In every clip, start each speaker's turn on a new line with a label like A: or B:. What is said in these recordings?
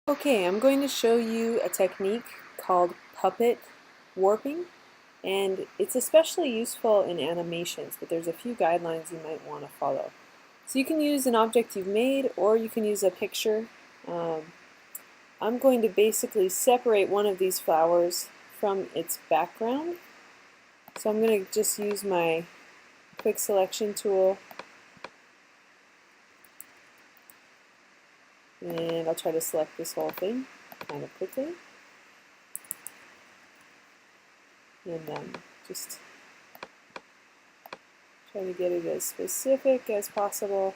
A: Okay, I'm going to show you a technique called puppet warping, and it's especially useful in animations, but there's a few guidelines you might want to follow. So you can use an object you've made, or you can use a picture. I'm going to basically separate one of these flowers from its background. So I'm going to just use my quick selection tool, and I'll try to select this whole thing kind of quickly. And just try to get it as specific as possible.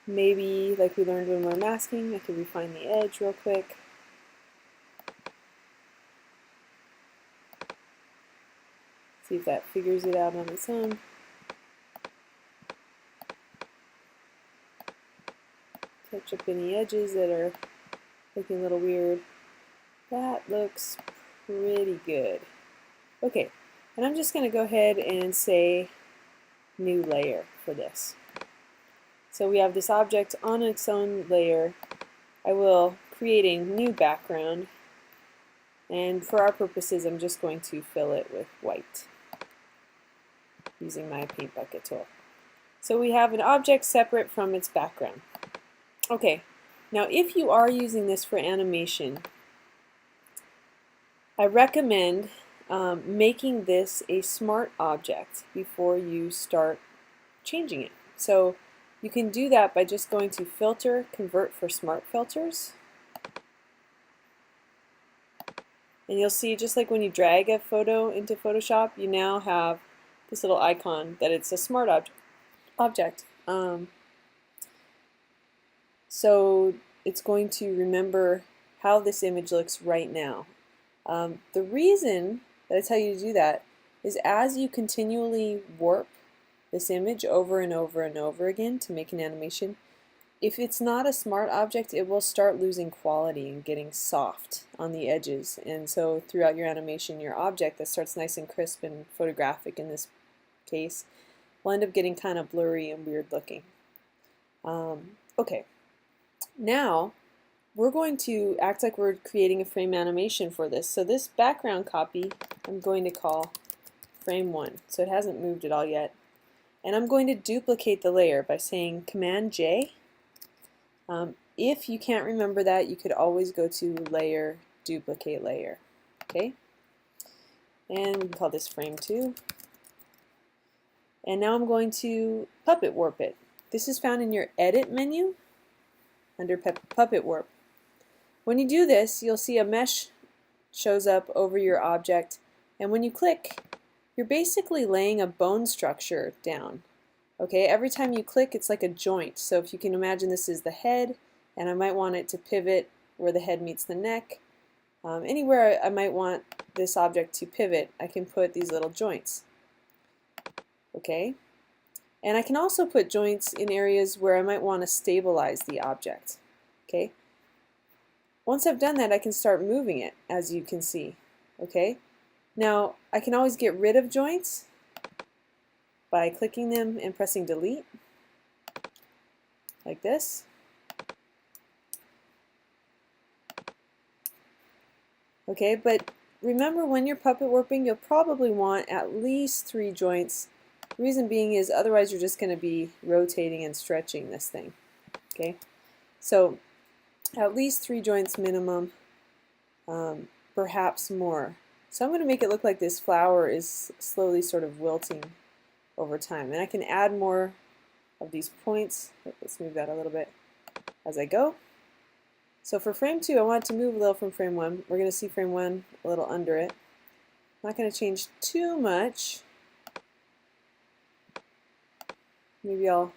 A: Maybe, like we learned when we're masking, I can refine the edge real quick. See if that figures it out on its own. Touch up any edges that are looking a little weird. That looks pretty good. Okay, and I'm just going to go ahead and say new layer for this. So we have this object on its own layer. I will create a new background, and for our purposes I'm just going to fill it with white using my paint bucket tool. So we have an object separate from its background. Okay, now if you are using this for animation, I recommend making this a smart object before you start changing it. So you can do that by just going to Filter, Convert for Smart Filters. And you'll see, just like when you drag a photo into Photoshop, you now have this little icon that it's a smart object. So it's going to remember how this image looks right now. The reason that I tell you to do that is as you continually warp this image over and over and over again to make an animation, if it's not a smart object, it will start losing quality and getting soft on the edges. And so throughout your animation, your object that starts nice and crisp and photographic in this case will end up getting kind of blurry and weird looking. Okay, now we're going to act like we're creating a frame animation for this. So this background copy I'm going to call frame 1. So it hasn't moved at all yet. And I'm going to duplicate the layer by saying Command J. If you can't remember that, you could always go to Layer, Duplicate Layer. Okay? And we can call this frame 2. And now I'm going to puppet warp it. This is found in your Edit menu under Puppet Warp. When you do this, you'll see a mesh shows up over your object, and when you click, you're basically laying a bone structure down. Okay, every time you click, it's like a joint. So if you can imagine, this is the head, and I might want it to pivot where the head meets the neck. Anywhere I might want this object to pivot, I can put these little joints. Okay, and I can also put joints in areas where I might want to stabilize the object. Okay. Once I've done that, I can start moving it, as you can see. Okay? Now, I can always get rid of joints by clicking them and pressing delete, like this. Okay, but remember, when you're puppet warping, you'll probably want at least 3 joints. The reason being is otherwise you're just going to be rotating and stretching this thing. Okay? So at least 3 joints minimum, perhaps more. So I'm going to make it look like this flower is slowly sort of wilting over time. And I can add more of these points. Let's move that a little bit as I go. So for frame 2, I want it to move a little from frame 1. We're going to see frame 1 a little under it. I'm not going to change too much. Maybe I'll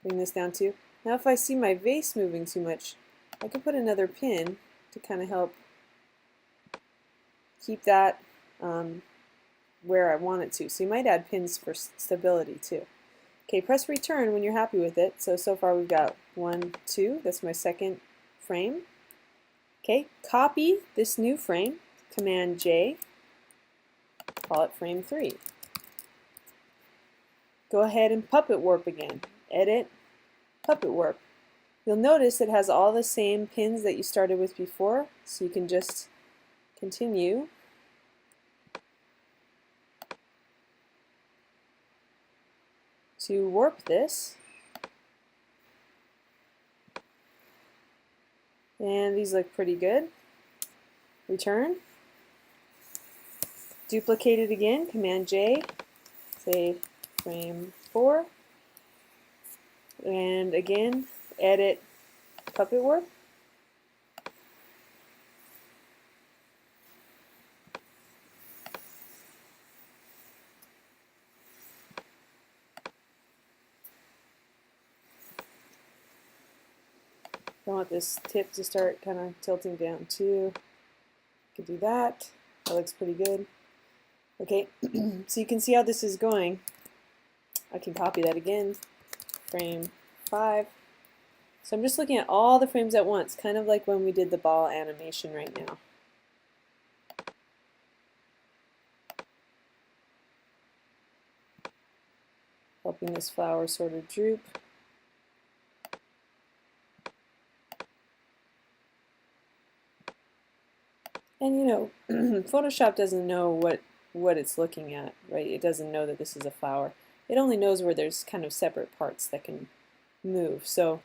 A: bring this down too. Now if I see my vase moving too much, I can put another pin to kind of help keep that where I want it to. So you might add pins for stability too. Okay, press return when you're happy with it. So far we've got 1, 2, that's my second frame. Okay, copy this new frame, Command J, call it frame 3. Go ahead and puppet warp again. Edit, puppet warp. You'll notice it has all the same pins that you started with before, so you can just continue. To warp this. And these look pretty good. Return. Duplicate it again, Command J, say frame 4. And again, edit puppet warp. I want this tip to start kind of tilting down too. Could do that. That looks pretty good. Okay, so you can see how this is going. I can copy that again. Frame 5. So I'm just looking at all the frames at once, kind of like when we did the ball animation right now. Helping this flower sort of droop. And you know, Photoshop doesn't know what it's looking at, right? It doesn't know that this is a flower. It only knows where there's kind of separate parts that can move. So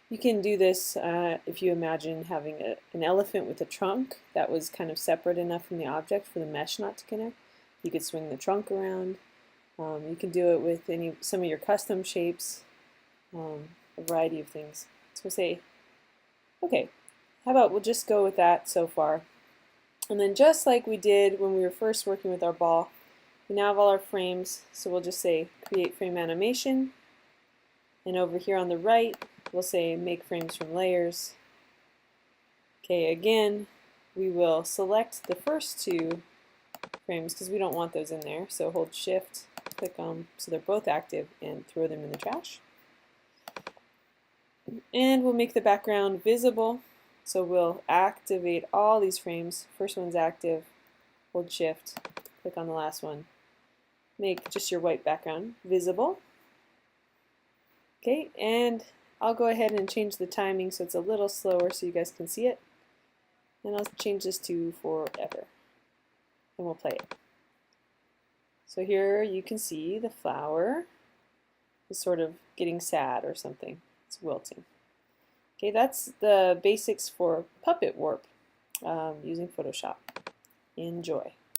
A: you can do this if you imagine having an elephant with a trunk that was kind of separate enough from the object for the mesh not to connect. You could swing the trunk around. You can do it with some of your custom shapes, a variety of things. So say, okay, how about we'll just go with that so far. And then just like we did when we were first working with our ball, we now have all our frames, so we'll just say create frame animation. And over here on the right, we'll say make frames from layers. Okay, again, we will select the first 2 frames because we don't want those in there. So hold Shift, click on them so they're both active, and throw them in the trash. And we'll make the background visible. So we'll activate all these frames. First one's active, hold Shift, click on the last one. Make just your white background visible. Okay, and I'll go ahead and change the timing so it's a little slower so you guys can see it. And I'll change this to forever. And we'll play it. So here you can see the flower is sort of getting sad or something. It's wilting. Okay, that's the basics for Puppet Warp using Photoshop. Enjoy.